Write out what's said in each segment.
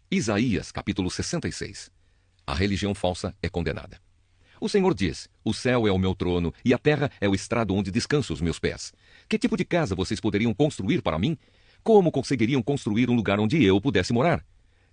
Isaías, capítulo 66. A religião falsa é condenada. O Senhor diz: o céu é o meu trono e a terra é o estrado onde descansam os meus pés. Que tipo de casa vocês poderiam construir para mim? Como conseguiriam construir um lugar onde eu pudesse morar?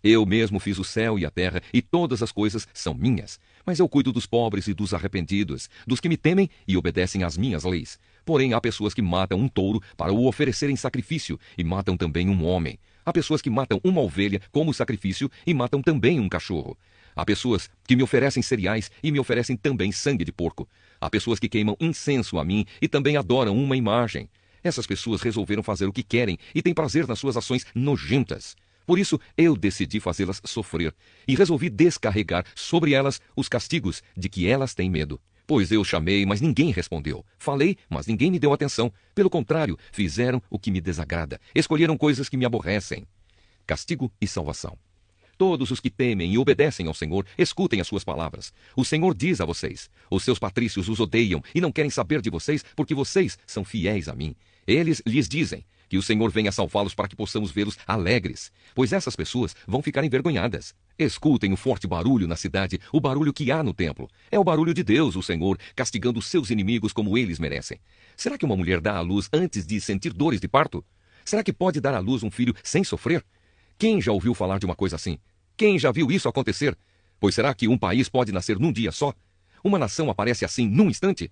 Eu mesmo fiz o céu e a terra, e todas as coisas são minhas. Mas eu cuido dos pobres e dos arrependidos, dos que me temem e obedecem às minhas leis. Porém, há pessoas que matam um touro para o oferecer em sacrifício, e matam também um homem. Há pessoas que matam uma ovelha como sacrifício, e matam também um cachorro. Há pessoas que me oferecem cereais e me oferecem também sangue de porco. Há pessoas que queimam incenso a mim e também adoram uma imagem. Essas pessoas resolveram fazer o que querem e têm prazer nas suas ações nojentas. Por isso, eu decidi fazê-las sofrer e resolvi descarregar sobre elas os castigos de que elas têm medo. Pois eu chamei, mas ninguém respondeu. Falei, mas ninguém me deu atenção. Pelo contrário, fizeram o que me desagrada. Escolheram coisas que me aborrecem. Castigo e salvação. Todos os que temem e obedecem ao Senhor, escutem as suas palavras. O Senhor diz a vocês: os seus patrícios os odeiam e não querem saber de vocês, porque vocês são fiéis a mim. Eles lhes dizem que o Senhor venha salvá-los para que possamos vê-los alegres, pois essas pessoas vão ficar envergonhadas. Escutem o forte barulho na cidade, o barulho que há no templo. É o barulho de Deus, o Senhor, castigando os seus inimigos como eles merecem. Será que uma mulher dá à luz antes de sentir dores de parto? Será que pode dar à luz um filho sem sofrer? Quem já ouviu falar de uma coisa assim? Quem já viu isso acontecer? Pois será que um país pode nascer num dia só? Uma nação aparece assim num instante?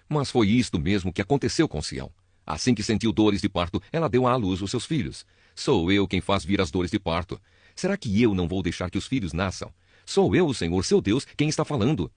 Mas foi isto mesmo que aconteceu com Sião. Assim que sentiu dores de parto, ela deu à luz os seus filhos. Sou eu quem faz vir as dores de parto. Será que eu não vou deixar que os filhos nasçam? Sou eu, o Senhor, seu Deus, quem está falando.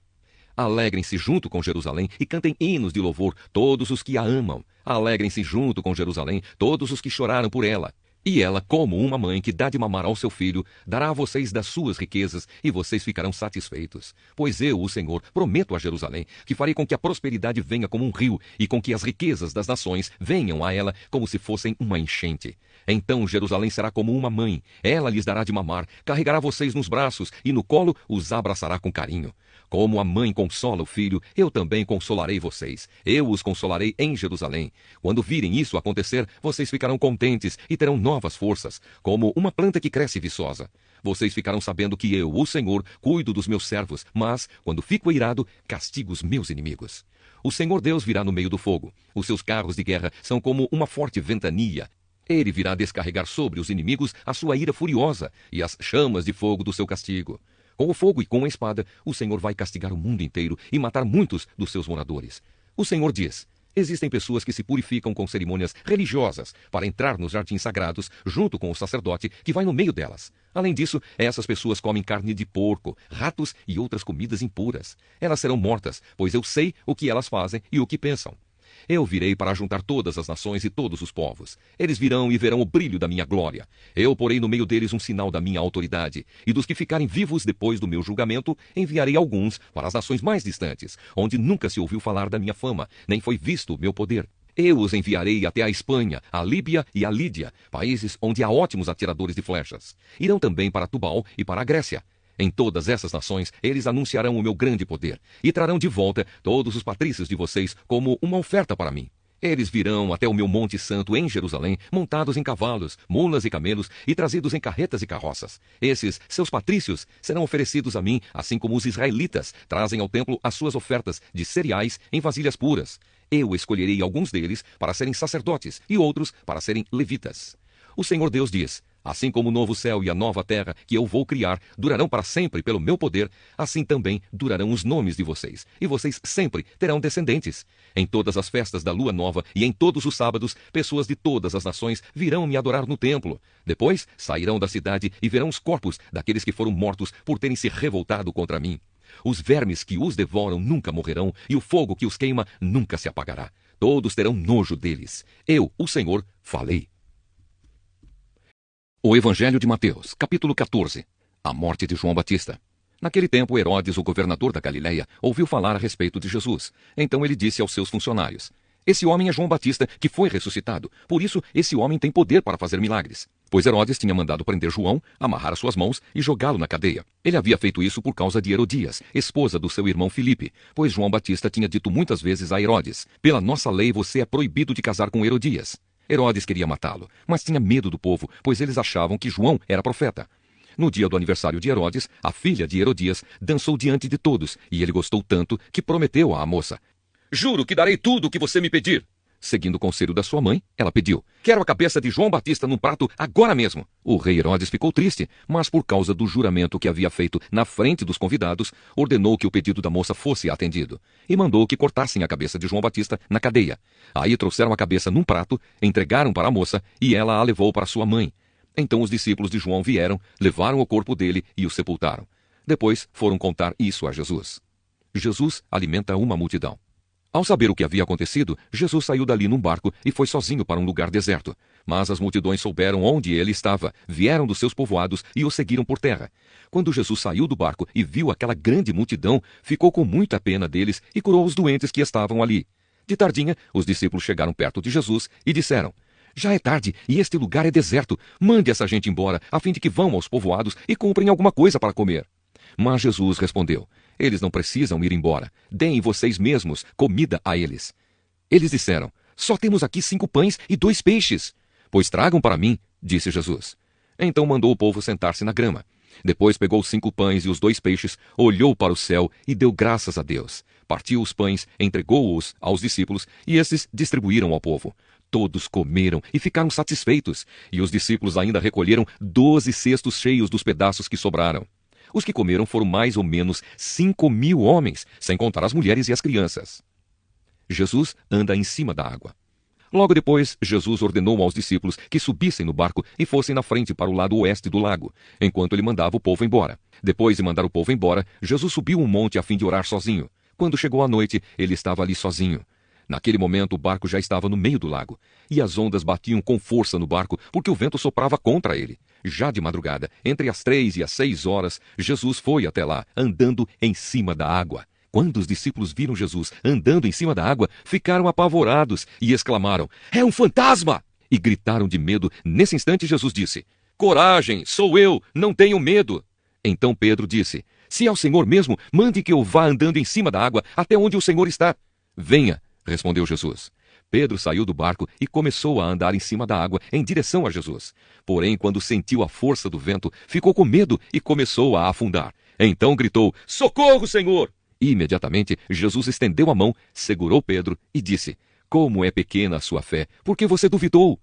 Alegrem-se junto com Jerusalém e cantem hinos de louvor todos os que a amam. Alegrem-se junto com Jerusalém todos os que choraram por ela. E ela, como uma mãe que dá de mamar ao seu filho, dará a vocês das suas riquezas, e vocês ficarão satisfeitos. Pois eu, o Senhor, prometo a Jerusalém que farei com que a prosperidade venha como um rio, e com que as riquezas das nações venham a ela como se fossem uma enchente. Então Jerusalém será como uma mãe, ela lhes dará de mamar, carregará vocês nos braços, e no colo os abraçará com carinho. Como a mãe consola o filho, eu também consolarei vocês. Eu os consolarei em Jerusalém. Quando virem isso acontecer, vocês ficarão contentes e terão novas forças, como uma planta que cresce viçosa. Vocês ficarão sabendo que eu, o Senhor, cuido dos meus servos, mas, quando fico irado, castigo os meus inimigos. O Senhor Deus virá no meio do fogo. Os seus carros de guerra são como uma forte ventania. Ele virá descarregar sobre os inimigos a sua ira furiosa e as chamas de fogo do seu castigo. Com o fogo e com a espada, o Senhor vai castigar o mundo inteiro e matar muitos dos seus moradores. O Senhor diz: existem pessoas que se purificam com cerimônias religiosas para entrar nos jardins sagrados junto com o sacerdote que vai no meio delas. Além disso, essas pessoas comem carne de porco, ratos e outras comidas impuras. Elas serão mortas, pois eu sei o que elas fazem e o que pensam. Eu virei para juntar todas as nações e todos os povos. Eles virão e verão o brilho da minha glória. Eu porei no meio deles um sinal da minha autoridade. E dos que ficarem vivos depois do meu julgamento, enviarei alguns para as nações mais distantes, onde nunca se ouviu falar da minha fama, nem foi visto o meu poder. Eu os enviarei até a Espanha, a Líbia e a Lídia, países onde há ótimos atiradores de flechas. Irão também para Tubal e para a Grécia. Em todas essas nações, eles anunciarão o meu grande poder e trarão de volta todos os patrícios de vocês como uma oferta para mim. Eles virão até o meu Monte Santo em Jerusalém, montados em cavalos, mulas e camelos e trazidos em carretas e carroças. Esses, seus patrícios, serão oferecidos a mim, assim como os israelitas trazem ao templo as suas ofertas de cereais em vasilhas puras. Eu escolherei alguns deles para serem sacerdotes e outros para serem levitas. O Senhor Deus diz: assim como o novo céu e a nova terra que eu vou criar durarão para sempre pelo meu poder, assim também durarão os nomes de vocês, e vocês sempre terão descendentes. Em todas as festas da lua nova e em todos os sábados, pessoas de todas as nações virão me adorar no templo. Depois sairão da cidade e verão os corpos daqueles que foram mortos por terem se revoltado contra mim. Os vermes que os devoram nunca morrerão, e o fogo que os queima nunca se apagará. Todos terão nojo deles. Eu, o Senhor, falei. O Evangelho de Mateus, capítulo 14. A morte de João Batista. Naquele tempo, Herodes, o governador da Galileia, ouviu falar a respeito de Jesus. Então ele disse aos seus funcionários: esse homem é João Batista, que foi ressuscitado. Por isso, esse homem tem poder para fazer milagres. Pois Herodes tinha mandado prender João, amarrar as suas mãos e jogá-lo na cadeia. Ele havia feito isso por causa de Herodias, esposa do seu irmão Filipe, pois João Batista tinha dito muitas vezes a Herodes: pela nossa lei você é proibido de casar com Herodias. Herodes queria matá-lo, mas tinha medo do povo, pois eles achavam que João era profeta. No dia do aniversário de Herodes, a filha de Herodias dançou diante de todos, e ele gostou tanto que prometeu à moça: "Juro que darei tudo o que você me pedir." Seguindo o conselho da sua mãe, ela pediu: "Quero a cabeça de João Batista num prato agora mesmo." O rei Herodes ficou triste, mas por causa do juramento que havia feito na frente dos convidados, ordenou que o pedido da moça fosse atendido e mandou que cortassem a cabeça de João Batista na cadeia. Aí trouxeram a cabeça num prato, entregaram para a moça e ela a levou para sua mãe. Então os discípulos de João vieram, levaram o corpo dele e o sepultaram. Depois foram contar isso a Jesus. Jesus alimenta uma multidão. Ao saber o que havia acontecido, Jesus saiu dali num barco e foi sozinho para um lugar deserto. Mas as multidões souberam onde ele estava, vieram dos seus povoados e o seguiram por terra. Quando Jesus saiu do barco e viu aquela grande multidão, ficou com muita pena deles e curou os doentes que estavam ali. De tardinha, os discípulos chegaram perto de Jesus e disseram: "Já é tarde e este lugar é deserto. Mande essa gente embora, a fim de que vão aos povoados e comprem alguma coisa para comer." Mas Jesus respondeu: "Eles não precisam ir embora. Deem vocês mesmos comida a eles." Eles disseram: "Só temos aqui 5 pães e 2 peixes." "Pois tragam para mim", disse Jesus. Então mandou o povo sentar-se na grama. Depois pegou os 5 pães e os 2 peixes, olhou para o céu e deu graças a Deus. Partiu os pães, entregou-os aos discípulos e esses distribuíram ao povo. Todos comeram e ficaram satisfeitos, e os discípulos ainda recolheram 12 cestos cheios dos pedaços que sobraram. Os que comeram foram mais ou menos 5.000 homens, sem contar as mulheres e as crianças. Jesus anda em cima da água. Logo depois, Jesus ordenou aos discípulos que subissem no barco e fossem na frente para o lado oeste do lago, enquanto ele mandava o povo embora. Depois de mandar o povo embora, Jesus subiu um monte a fim de orar sozinho. Quando chegou a noite, ele estava ali sozinho. Naquele momento, o barco já estava no meio do lago, e as ondas batiam com força no barco, porque o vento soprava contra ele. Já de madrugada, entre as 3 e as 6 horas, Jesus foi até lá, andando em cima da água. Quando os discípulos viram Jesus andando em cima da água, ficaram apavorados e exclamaram: "É um fantasma!" E gritaram de medo. Nesse instante, Jesus disse: "Coragem, sou eu, não tenham medo." Então Pedro disse: "Se é o Senhor mesmo, mande que eu vá andando em cima da água até onde o Senhor está." "Venha", respondeu Jesus. Pedro saiu do barco e começou a andar em cima da água em direção a Jesus. Porém, quando sentiu a força do vento, ficou com medo e começou a afundar. Então gritou: "Socorro, Senhor!" E imediatamente Jesus estendeu a mão, segurou Pedro e disse: "Como é pequena a sua fé, porque você duvidou?"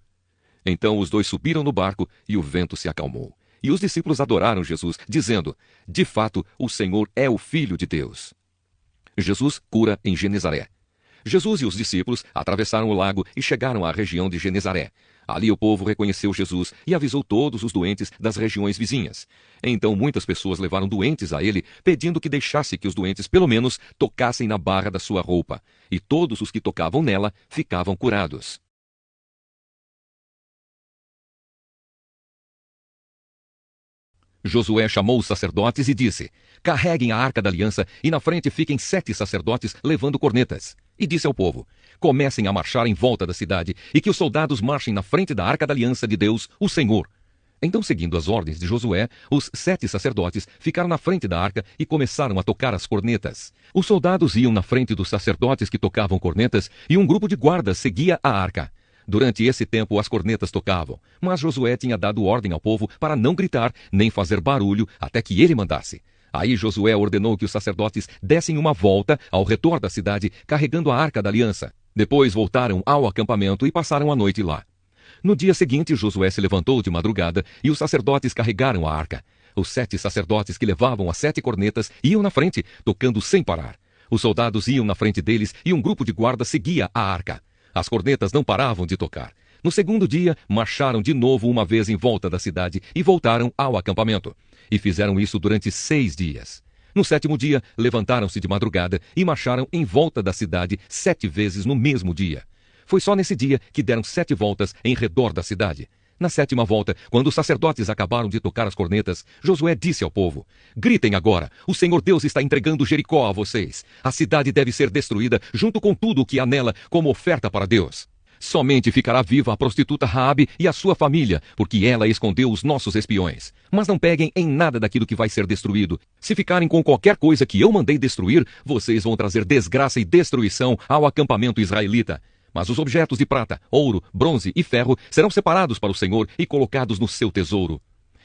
Então os dois subiram no barco e o vento se acalmou. E os discípulos adoraram Jesus, dizendo: "De fato, o Senhor é o Filho de Deus." Jesus cura em Genezaré. Jesus e os discípulos atravessaram o lago e chegaram à região de Genezaré. Ali o povo reconheceu Jesus e avisou todos os doentes das regiões vizinhas. Então muitas pessoas levaram doentes a ele, pedindo que deixasse que os doentes pelo menos tocassem na barra da sua roupa. E todos os que tocavam nela ficavam curados. Josué chamou os sacerdotes e disse: "Carreguem a arca da aliança e na frente fiquem 7 sacerdotes levando cornetas." E disse ao povo: "Comecem a marchar em volta da cidade e que os soldados marchem na frente da arca da aliança de Deus, o Senhor." Então, seguindo as ordens de Josué, os 7 sacerdotes ficaram na frente da arca e começaram a tocar as cornetas. Os soldados iam na frente dos sacerdotes que tocavam cornetas e um grupo de guardas seguia a arca. Durante esse tempo as cornetas tocavam, mas Josué tinha dado ordem ao povo para não gritar nem fazer barulho até que ele mandasse. Aí Josué ordenou que os sacerdotes dessem uma volta ao redor da cidade carregando a arca da aliança. Depois voltaram ao acampamento e passaram a noite lá. No dia seguinte, Josué se levantou de madrugada e os sacerdotes carregaram a arca. Os 7 sacerdotes que levavam as 7 cornetas iam na frente, tocando sem parar. Os soldados iam na frente deles e um grupo de guardas seguia a arca. As cornetas não paravam de tocar. No segundo dia, marcharam de novo uma vez em volta da cidade e voltaram ao acampamento. E fizeram isso durante 6 dias. No 7º dia, levantaram-se de madrugada e marcharam em volta da cidade 7 vezes no mesmo dia. Foi só nesse dia que deram 7 voltas em redor da cidade. Na 7ª volta, quando os sacerdotes acabaram de tocar as cornetas, Josué disse ao povo: "Gritem agora, o Senhor Deus está entregando Jericó a vocês. A cidade deve ser destruída junto com tudo o que há nela como oferta para Deus. Somente ficará viva a prostituta Raabe e a sua família, porque ela escondeu os nossos espiões. Mas não peguem em nada daquilo que vai ser destruído. Se ficarem com qualquer coisa que eu mandei destruir, vocês vão trazer desgraça e destruição ao acampamento israelita. Mas os objetos de prata, ouro, bronze e ferro serão separados para o Senhor e colocados no seu tesouro."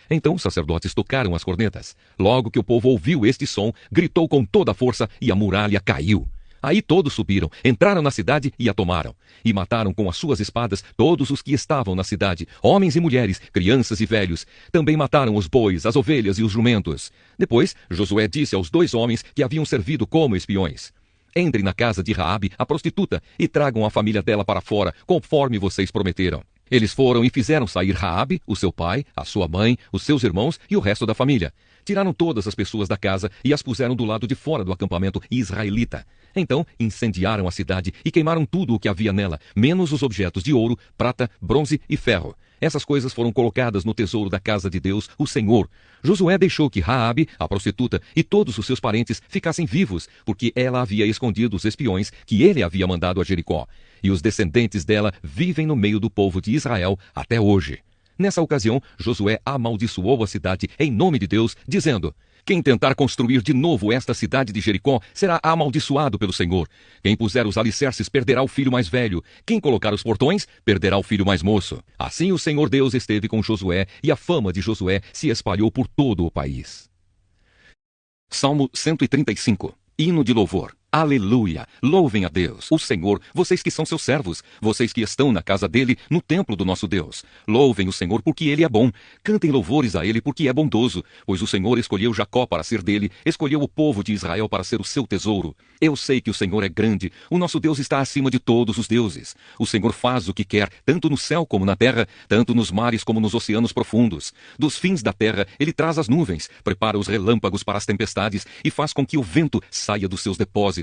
Então os sacerdotes tocaram as cornetas. Logo que o povo ouviu este som, gritou com toda a força e a muralha caiu. Aí todos subiram, entraram na cidade e a tomaram. E mataram com as suas espadas todos os que estavam na cidade, homens e mulheres, crianças e velhos. Também mataram os bois, as ovelhas e os jumentos. Depois, Josué disse aos 2 homens que haviam servido como espiões: entrem na casa de Raabe, a prostituta, e tragam a família dela para fora, conforme vocês prometeram. Eles foram e fizeram sair Raabe, o seu pai, a sua mãe, os seus irmãos e o resto da família. Tiraram todas as pessoas da casa e as puseram do lado de fora do acampamento israelita. Então incendiaram a cidade e queimaram tudo o que havia nela, menos os objetos de ouro, prata, bronze e ferro. Essas coisas foram colocadas no tesouro da casa de Deus, o Senhor. Josué deixou que Raabe, a prostituta, e todos os seus parentes ficassem vivos, porque ela havia escondido os espiões que ele havia mandado a Jericó. E os descendentes dela vivem no meio do povo de Israel até hoje. Nessa ocasião, Josué amaldiçoou a cidade em nome de Deus, dizendo: quem tentar construir de novo esta cidade de Jericó será amaldiçoado pelo Senhor. Quem puser os alicerces perderá o filho mais velho. Quem colocar os portões perderá o filho mais moço. Assim o Senhor Deus esteve com Josué, e a fama de Josué se espalhou por todo o país. Salmo 135. Hino de louvor. Aleluia! Louvem a Deus, o Senhor, vocês que são seus servos, vocês que estão na casa dele, no templo do nosso Deus. Louvem o Senhor porque ele é bom. Cantem louvores a ele porque é bondoso, pois o Senhor escolheu Jacó para ser dele, escolheu o povo de Israel para ser o seu tesouro. Eu sei que o Senhor é grande, o nosso Deus está acima de todos os deuses. O Senhor faz o que quer, tanto no céu como na terra, tanto nos mares como nos oceanos profundos. Dos fins da terra ele traz as nuvens, prepara os relâmpagos para as tempestades e faz com que o vento saia dos seus depósitos.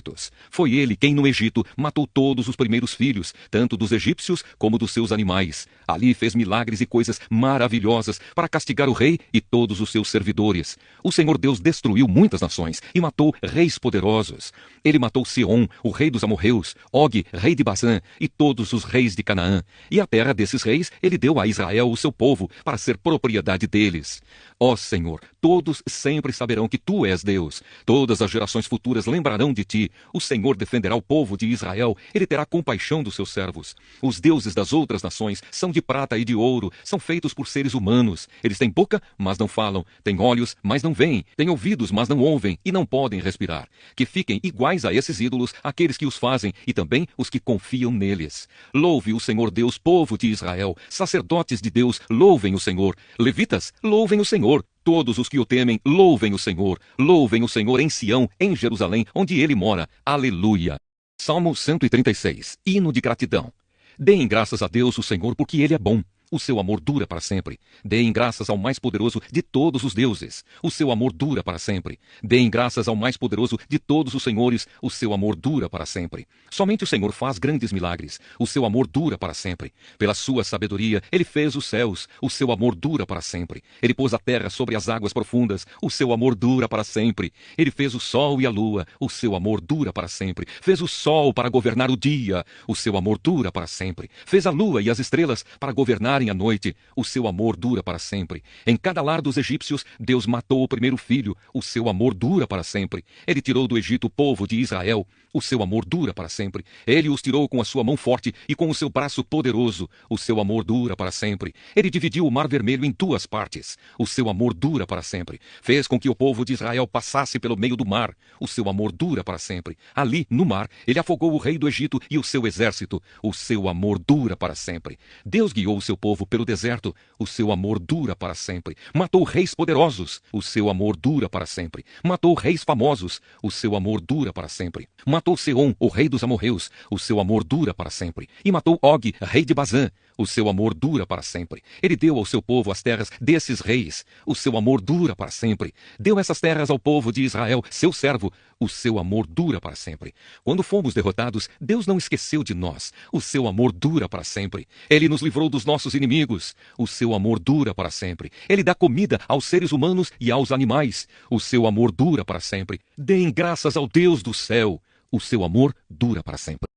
Foi ele quem no Egito matou todos os primeiros filhos, tanto dos egípcios como dos seus animais. Ali fez milagres e coisas maravilhosas para castigar o rei e todos os seus servidores. O Senhor Deus destruiu muitas nações e matou reis poderosos. Ele matou Seom, o rei dos amorreus, Og, rei de Bazã, e todos os reis de Canaã. E a terra desses reis ele deu a Israel, o seu povo, para ser propriedade deles. Ó Senhor, todos sempre saberão que tu és Deus. Todas as gerações futuras lembrarão de ti. O Senhor defenderá o povo de Israel. Ele terá compaixão dos seus servos. Os deuses das outras nações são de prata e de ouro. São feitos por seres humanos. Eles têm boca, mas não falam. Têm olhos, mas não veem. Têm ouvidos, mas não ouvem. E não podem respirar. Que fiquem iguais a esses ídolos, aqueles que os fazem, e também os que confiam neles. Louve o Senhor Deus, povo de Israel. Sacerdotes de Deus, louvem o Senhor. Levitas, louvem o Senhor. Todos os que o temem, louvem o Senhor. Louvem o Senhor em Sião, em Jerusalém, onde ele mora. Aleluia. Salmo 136. Hino de gratidão. Deem graças a Deus, o Senhor, porque ele é bom. O seu amor dura para sempre. Deem graças ao mais poderoso de todos os deuses. O seu amor dura para sempre. Deem graças ao mais poderoso de todos os senhores. O seu amor dura para sempre. Somente o Senhor faz grandes milagres. O seu amor dura para sempre. Pela sua sabedoria, ele fez os céus. O seu amor dura para sempre. Ele pôs a terra sobre as águas profundas. O seu amor dura para sempre. Ele fez o sol e a lua. O seu amor dura para sempre. Fez o sol para governar o dia. O seu amor dura para sempre. Fez a lua e as estrelas para governarem a noite. O seu amor dura para sempre. Em cada lar dos egípcios, Deus matou o primeiro filho. O seu amor dura para sempre. Ele tirou do Egito o povo de Israel. O seu amor dura para sempre. Ele os tirou com a sua mão forte e com o seu braço poderoso. O seu amor dura para sempre. Ele dividiu o mar vermelho em 2 partes. O seu amor dura para sempre. Fez com que o povo de Israel passasse pelo meio do mar. O seu amor dura para sempre. Ali, no mar, ele afogou o rei do Egito e o seu exército. O seu amor dura para sempre. Deus guiou o seu povo pelo deserto. O seu amor dura para sempre. Matou reis poderosos. O seu amor dura para sempre. Matou reis famosos. O seu amor dura para sempre. Matou Seom, o rei dos amorreus. O seu amor dura para sempre. E matou Og, rei de Bazã. O seu amor dura para sempre. Ele deu ao seu povo as terras desses reis. O seu amor dura para sempre. Deu essas terras ao povo de Israel, seu servo. O seu amor dura para sempre. Quando fomos derrotados, Deus não esqueceu de nós. O seu amor dura para sempre. Ele nos livrou dos nossos inimigos. O seu amor dura para sempre. Ele dá comida aos seres humanos e aos animais. O seu amor dura para sempre. Deem graças ao Deus do céu. O seu amor dura para sempre.